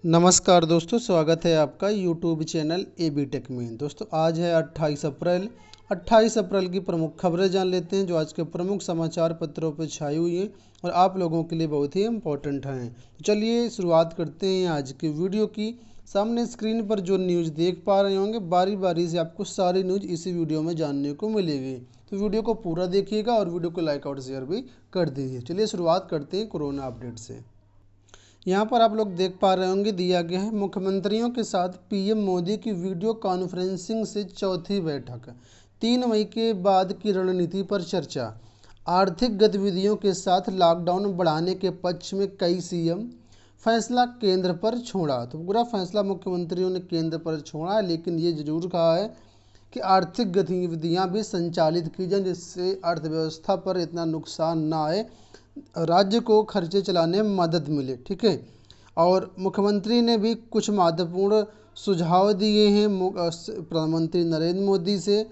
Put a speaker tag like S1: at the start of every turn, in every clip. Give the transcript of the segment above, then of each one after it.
S1: नमस्कार दोस्तों, स्वागत है आपका यूट्यूब चैनल एबी टेक में। दोस्तों आज है 28 अप्रैल। 28 अप्रैल की प्रमुख खबरें जान लेते हैं जो आज के प्रमुख समाचार पत्रों पर छाई हुई हैं और आप लोगों के लिए बहुत ही इम्पोर्टेंट हैं। तो चलिए शुरुआत करते हैं आज की वीडियो की। सामने स्क्रीन पर जो न्यूज़ देख पा रहे होंगे, बारी बारी से आपको सारी न्यूज़ इसी वीडियो में जानने को मिलेगी। तो वीडियो को पूरा देखिएगा और वीडियो को लाइक और शेयर भी कर दीजिए। चलिए शुरुआत करते हैं कोरोना अपडेट से। यहाँ पर आप लोग देख पा रहे होंगे, दिया गया है मुख्यमंत्रियों के साथ पीएम मोदी की वीडियो कॉन्फ्रेंसिंग से चौथी बैठक। 3 मई के बाद की रणनीति पर चर्चा। आर्थिक गतिविधियों के साथ लॉकडाउन बढ़ाने के पक्ष में कई सीएम। फैसला केंद्र पर छोड़ा। तो पूरा फैसला मुख्यमंत्रियों ने केंद्र पर छोड़ा, लेकिन ये जरूर कहा है कि आर्थिक गतिविधियां भी संचालित की जाएं जिससे अर्थव्यवस्था पर इतना नुकसान ना आए, राज्य को खर्चे चलाने में मदद मिले। ठीक है। और मुख्यमंत्री ने भी कुछ महत्वपूर्ण सुझाव दिए हैं प्रधानमंत्री नरेंद्र मोदी से।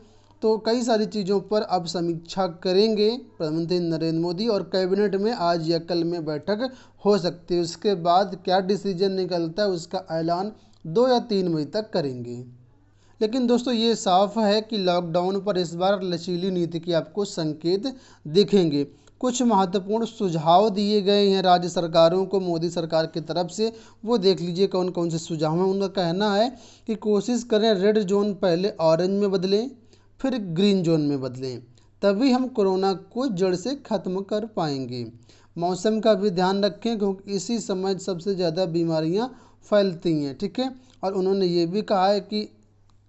S1: तो कई सारी चीज़ों पर अब समीक्षा करेंगे प्रधानमंत्री नरेंद्र मोदी, और कैबिनेट में आज या कल में बैठक हो सकती है। उसके बाद क्या डिसीजन निकलता है उसका ऐलान 2 या 3 मई तक करेंगे। लेकिन दोस्तों ये साफ है कि लॉकडाउन पर इस बार लचीली नीति के आपको संकेत दिखेंगे। कुछ महत्वपूर्ण सुझाव दिए गए हैं राज्य सरकारों को मोदी सरकार की तरफ से, वो देख लीजिए कौन कौन से सुझाव हैं। उनका कहना है कि कोशिश करें रेड जोन पहले ऑरेंज में बदलें, फिर ग्रीन जोन में बदलें, तभी हम कोरोना को जड़ से ख़त्म कर पाएंगे। मौसम का भी ध्यान रखें क्योंकि इसी समय सबसे ज़्यादा बीमारियां फैलती हैं। ठीक है। और उन्होंने ये भी कहा है कि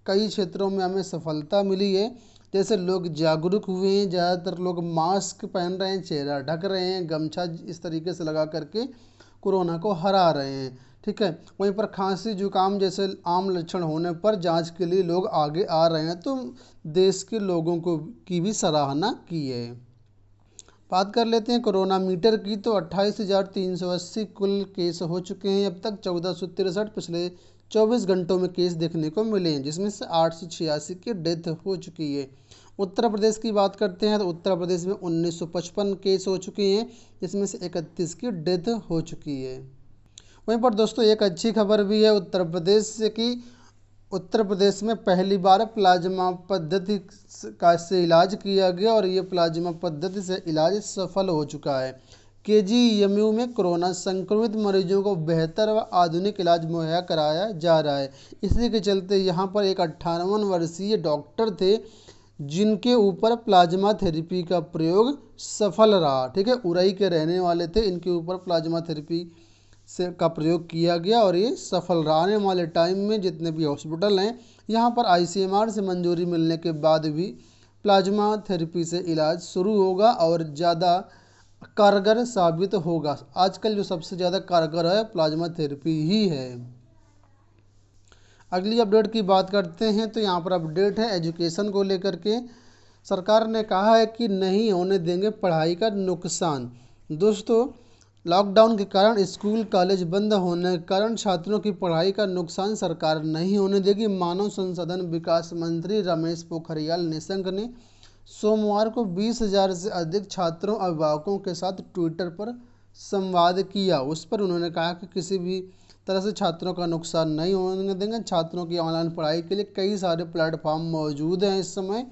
S1: कई क्षेत्रों में हमें सफलता मिली है, जैसे लोग जागरूक हुए हैं, ज़्यादातर लोग मास्क पहन रहे हैं, चेहरा ढक रहे हैं, गमछा इस तरीके से लगा करके कोरोना को हरा रहे हैं। ठीक है। वहीं पर खांसी जुकाम जैसे आम लक्षण होने पर जांच के लिए लोग आगे आ रहे हैं, तो देश के लोगों को की भी सराहना की है। बात कर लेते हैं कोरोना मीटर की। तो 28,380 कुल केस हो चुके हैं अब तक। 1463 पिछले 24 घंटों में केस देखने को मिले हैं, जिसमें से 886 की डेथ हो चुकी है। उत्तर प्रदेश की बात करते हैं तो उत्तर प्रदेश में 1955 केस हो चुके हैं, जिसमें से 31 की डेथ हो चुकी है। वहीं पर दोस्तों एक अच्छी खबर भी है उत्तर प्रदेश से कि उत्तर प्रदेश में पहली बार प्लाज्मा पद्धति से इलाज किया गया और ये प्लाज्मा पद्धति से इलाज सफल हो चुका है। केजीएमयू में कोरोना संक्रमित मरीजों को बेहतर व आधुनिक इलाज मुहैया कराया जा रहा है। इसी के चलते यहाँ पर एक 58 वर्षीय डॉक्टर थे जिनके ऊपर प्लाज्मा थेरेपी का प्रयोग सफल रहा। ठीक है। उरई के रहने वाले थे, इनके ऊपर प्लाज्मा थेरेपी से का प्रयोग किया गया और ये सफल रहा। आने वाले टाइम में जितने भी हॉस्पिटल हैं यहाँ पर आईसीएमआर से मंजूरी मिलने के बाद भी प्लाज्मा थेरेपी से इलाज शुरू होगा और ज़्यादा कारगर साबित होगा। आजकल जो सबसे ज़्यादा कारगर है प्लाज्मा थेरेपी ही है। अगली अपडेट की बात करते हैं तो यहाँ पर अपडेट है एजुकेशन को लेकर के। सरकार ने कहा है कि नहीं होने देंगे पढ़ाई का नुकसान। दोस्तों लॉकडाउन के कारण स्कूल कॉलेज बंद होने के कारण छात्रों की पढ़ाई का नुकसान सरकार नहीं होने देगी। मानव संसाधन विकास मंत्री रमेश पोखरियाल निशंक ने सोमवार को 20,000 से अधिक छात्रों अभिभावकों के साथ ट्विटर पर संवाद किया। उस पर उन्होंने कहा कि किसी भी तरह से छात्रों का नुकसान नहीं होने देंगे। छात्रों की ऑनलाइन पढ़ाई के लिए कई सारे प्लेटफॉर्म मौजूद हैं इस समय,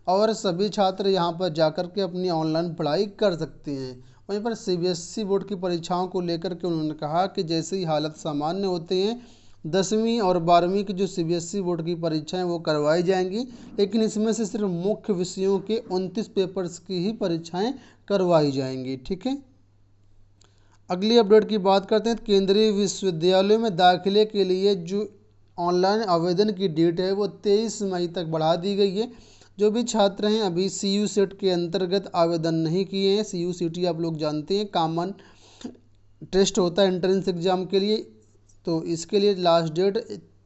S1: और सभी छात्र यहां पर जाकर के अपनी ऑनलाइन पढ़ाई कर सकते हैं। वहीं पर सीबीएसई बोर्ड की परीक्षाओं को लेकर के उन्होंने कहा कि जैसे ही हालत सामान्य होते हैं 10वीं और 12वीं की जो सीबीएसई बोर्ड की परीक्षाएं वो करवाई जाएंगी, लेकिन इसमें से सिर्फ मुख्य विषयों के 29 पेपर्स की ही परीक्षाएं करवाई जाएंगी। ठीक है। अगली अपडेट की बात करते हैं। केंद्रीय विश्वविद्यालयों में दाखिले के लिए जो ऑनलाइन आवेदन की डेट है वो 23 मई तक बढ़ा दी गई है। जो भी छात्र हैं अभी सीयू सेट के अंतर्गत आवेदन नहीं किए हैं, सीयू सीटी आप लोग जानते हैं कॉमन टेस्ट होता है एंट्रेंस एग्जाम के लिए, तो इसके लिए लास्ट डेट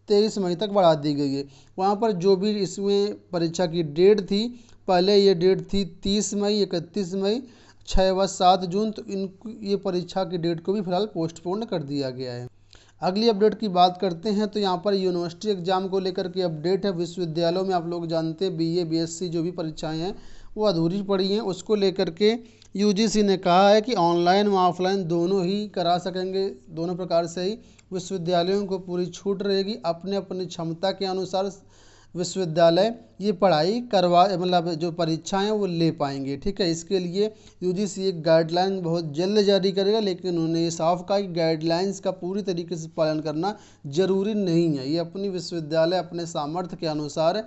S1: 23 मई तक बढ़ा दी गई है। वहाँ पर जो भी इसमें परीक्षा की डेट थी, पहले ये डेट थी 30 मई, 31 मई, 6 व 7 जून, तो इन ये परीक्षा की डेट को भी फिलहाल पोस्टपोन कर दिया गया है। अगली अपडेट की बात करते हैं तो यहाँ पर यूनिवर्सिटी एग्जाम को लेकर के अपडेट है। विश्वविद्यालयों में आप लोग जानते हैं बीए बीएससी जो भी परीक्षाएं हैं वो अधूरी पड़ी हैं, उसको लेकर के यूजीसी ने कहा है कि ऑनलाइन व ऑफलाइन दोनों ही करा सकेंगे, दोनों प्रकार से ही विश्वविद्यालयों को पूरी छूट रहेगी। अपने अपनी क्षमता के अनुसार विश्वविद्यालय ये पढ़ाई करवा मतलब जो परीक्षाएं वो ले पाएंगे, ठीक है। इसके लिए यूजीसी एक गाइडलाइन बहुत जल्द जारी करेगा, लेकिन उन्होंने ये साफ कहा कि गाइडलाइंस का पूरी तरीके से पालन करना जरूरी नहीं है। ये अपनी विश्वविद्यालय अपने सामर्थ्य के अनुसार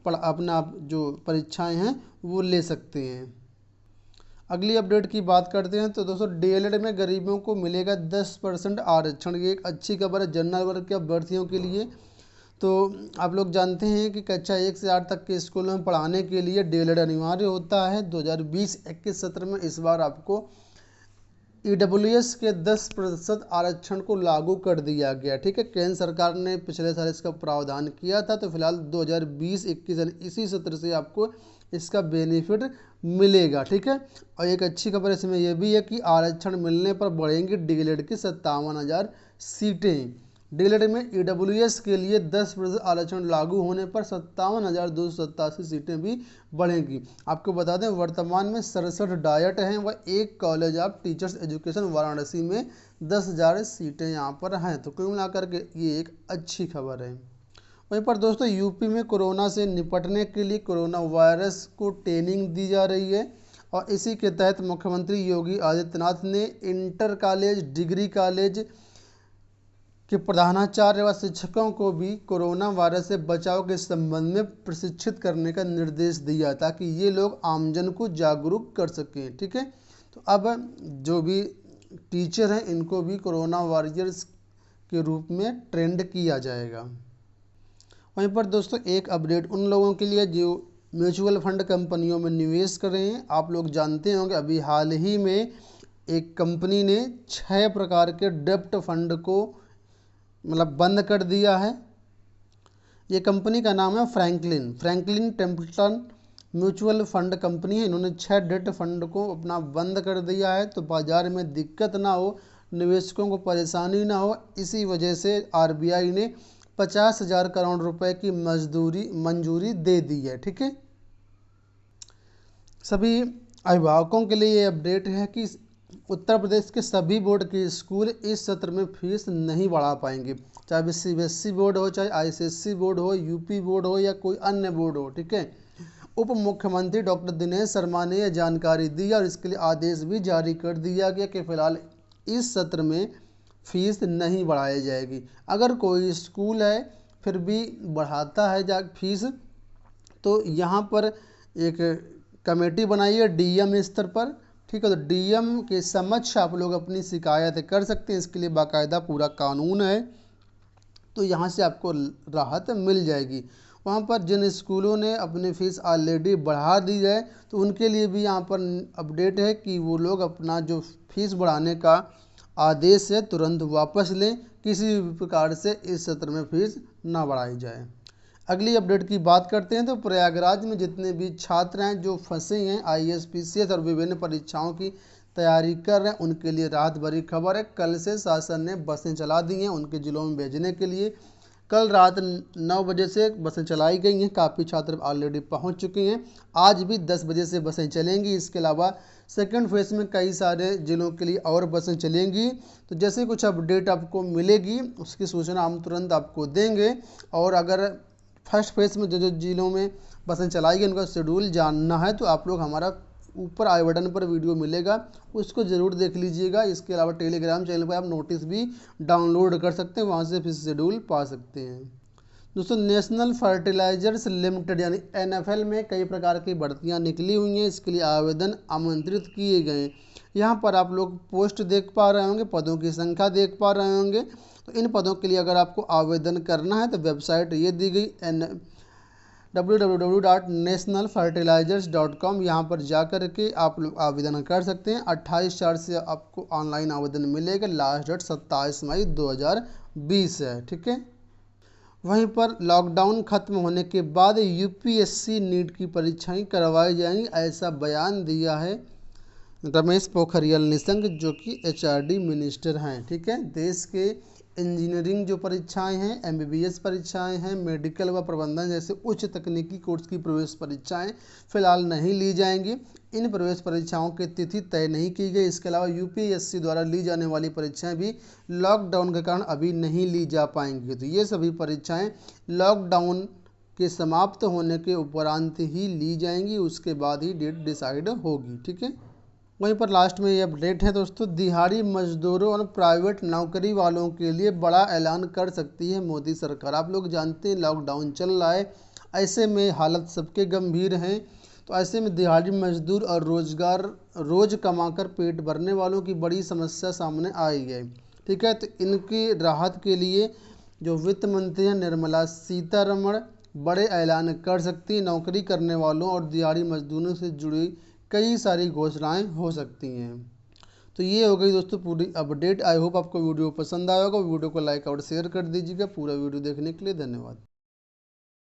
S1: अपना जो परीक्षाएं हैं वो ले सकते हैं। अगली अपडेट की बात करते हैं तो दोस्तों डीएलएड में गरीबों को मिलेगा 10% आरक्षण। ये एक अच्छी खबर है जनरल वर्ग के अभ्यर्थियों के लिए। तो आप लोग जानते हैं कि कक्षा 1 से 8 तक के स्कूलों में पढ़ाने के लिए डीएलएड अनिवार्य होता है। 2020-21 सत्र में इस बार आपको ईडब्ल्यूएस के 10% आरक्षण को लागू कर दिया गया, ठीक है। केंद्र सरकार ने पिछले साल इसका प्रावधान किया था, तो फिलहाल 2020-21 इसी सत्र से आपको इसका बेनिफिट मिलेगा, ठीक है। और एक अच्छी खबर इसमें यह भी है कि आरक्षण मिलने पर बढ़ेंगी डीएलएड की 57,000 सीटें। डीएलएड में ईडब्ल्यूएस के लिए 10% आरक्षण लागू होने पर 57,287 सीटें भी बढ़ेंगी। आपको बता दें वर्तमान में 67 डायट हैं व एक college of teachers education Varanasi में 10,000 सीटें यहाँ पर हैं। तो कुल मिलाकर के ये एक अच्छी खबर है। वहीं पर दोस्तों यूपी में कोरोना से निपटने के लिए कोरोना वायरस को ट्रेनिंग दी जा रही है, और इसी के तहत मुख्यमंत्री योगी आदित्यनाथ ने इंटर कॉलेज, डिग्री कॉलेज के प्रधानाचार्य व शिक्षकों को भी कोरोना वायरस से बचाव के संबंध में प्रशिक्षित करने का निर्देश दिया, ताकि ये लोग आमजन को जागरूक कर सकें, ठीक है। तो अब जो भी टीचर हैं इनको भी कोरोना वॉरियर्स के रूप में ट्रेंड किया जाएगा। वहीं पर दोस्तों एक अपडेट उन लोगों के लिए जो म्यूचुअल फंड कंपनियों में निवेश कर रहे हैं। आप लोग जानते होंगे अभी हाल ही में एक कंपनी ने 6 प्रकार के डेब्ट फंड को मतलब बंद कर दिया है। ये कंपनी का नाम है Franklin Templeton mutual fund company है। इन्होंने 6 डेब्ट फंड को अपना बंद कर दिया है, तो बाजार में दिक्कत ना हो, निवेशकों को परेशानी ना हो, इसी वजह से आरबीआई ने 50,000 करोड़ रुपए की मंजूरी दे दी है, ठीक है। सभी अभिभावकों के लिए ये अपडेट है कि उत्तर प्रदेश के सभी बोर्ड के स्कूल इस सत्र में फीस नहीं बढ़ा पाएंगे, चाहे सीबीएसई बोर्ड हो, चाहे आईसीएसई बोर्ड हो, यूपी बोर्ड हो या कोई अन्य बोर्ड हो, ठीक है। उप मुख्यमंत्री डॉक्टर दिनेश शर्मा ने यह जानकारी दी और इसके लिए आदेश भी जारी कर दिया गया कि फिलहाल इस सत्र में फीस नहीं बढ़ाई जाएगी। अगर कोई स्कूल है फिर भी बढ़ाता है जा फीस, तो यहाँ पर एक कमेटी बनाई है डीएम स्तर पर, ठीक है। तो डीएम के समक्ष आप लोग अपनी शिकायत कर सकते हैं, इसके लिए बाकायदा पूरा कानून है, तो यहाँ से आपको राहत मिल जाएगी। वहाँ पर जिन स्कूलों ने अपनी फ़ीस ऑलरेडी बढ़ा दी है तो उनके लिए भी यहाँ पर अपडेट है कि वो लोग अपना जो फीस बढ़ाने का आदेश है तुरंत वापस लें, किसी भी प्रकार से इस सत्र में फीस ना बढ़ाई जाए। अगली अपडेट की बात करते हैं तो प्रयागराज में जितने भी छात्र हैं जो फंसे हैं आईएएस, पीसीएस और विभिन्न परीक्षाओं की तैयारी कर रहे हैं उनके लिए राहत भरी खबर है। कल से शासन ने बसें चला दी हैं उनके ज़िलों में भेजने के लिए। कल रात 9 बजे से बसें चलाई गई हैं, काफ़ी छात्र ऑलरेडी पहुंच चुके हैं। आज भी 10 बजे से बसें चलेंगी। इसके अलावा सेकंड फेज़ में कई सारे ज़िलों के लिए और बसें चलेंगी। तो जैसे कुछ अपडेट आपको मिलेगी उसकी सूचना हम तुरंत आपको देंगे। और अगर फर्स्ट फेज़ में जो ज़िलों में बसें चलाई गई उनका शेड्यूल जानना है तो आप लोग हमारा ऊपर आई बटन पर वीडियो मिलेगा उसको ज़रूर देख लीजिएगा। इसके अलावा टेलीग्राम चैनल पर आप नोटिस भी डाउनलोड कर सकते हैं, वहाँ से फिर शेड्यूल पा सकते हैं। दोस्तों नेशनल फर्टिलाइजर्स लिमिटेड यानी एनएफएल में कई प्रकार की भर्तियाँ निकली हुई हैं, इसके लिए आवेदन आमंत्रित किए गए हैं। यहाँ पर आप लोग पोस्ट देख पा रहे होंगे, पदों की संख्या देख पा रहे होंगे। तो इन पदों के लिए अगर आपको आवेदन करना है तो वेबसाइट ये दी गई www.nationalfertilizers.com, यहाँ पर जा कर के आप लोग आवेदन कर सकते हैं। 28/4 से आपको ऑनलाइन आवेदन मिलेगा, लास्ट डेट 27 मई 2020 है, ठीक है। वहीं पर लॉकडाउन खत्म होने के बाद यूपीएससी नीट की परीक्षाएं करवाई जाएंगी, ऐसा बयान दिया है रमेश पोखरियाल निशंक जो कि एचआरडी मिनिस्टर हैं। ठीक है, देश के इंजीनियरिंग जो परीक्षाएं हैं, एमबीबीएस परीक्षाएं हैं, मेडिकल व प्रबंधन जैसे उच्च तकनीकी कोर्स की प्रवेश परीक्षाएं फिलहाल नहीं ली जाएंगी। इन प्रवेश परीक्षाओं की तिथि तय नहीं की गई। इसके अलावा यूपीएससी द्वारा ली जाने वाली परीक्षाएं भी लॉकडाउन के कारण अभी नहीं ली जा पाएंगी। तो ये सभी परीक्षाएं लॉकडाउन के समाप्त होने के उपरांत ही ली जाएंगी, उसके बाद ही डेट डिसाइड होगी। ठीक है, वहीं पर लास्ट में ये अपडेट है दोस्तों, दिहाड़ी मजदूरों और प्राइवेट नौकरी वालों के लिए बड़ा ऐलान कर सकती है मोदी सरकार। आप लोग जानते हैं लॉकडाउन चल रहा है, ऐसे में हालत सबके गंभीर हैं। तो ऐसे में दिहाड़ी मजदूर और रोज कमाकर पेट भरने वालों की बड़ी समस्या सामने आई है। ठीक है, तो इनकी राहत के लिए जो वित्त मंत्री हैं निर्मला सीतारमण बड़े ऐलान कर सकती हैं। नौकरी करने वालों और दिहाड़ी मजदूरों से जुड़ी कई सारी घोषणाएं हो सकती हैं। तो ये हो गई दोस्तों पूरी अपडेट। आई होप आपको वीडियो पसंद आया होगा। वीडियो को लाइक और शेयर कर दीजिएगा। पूरा वीडियो देखने के लिए धन्यवाद।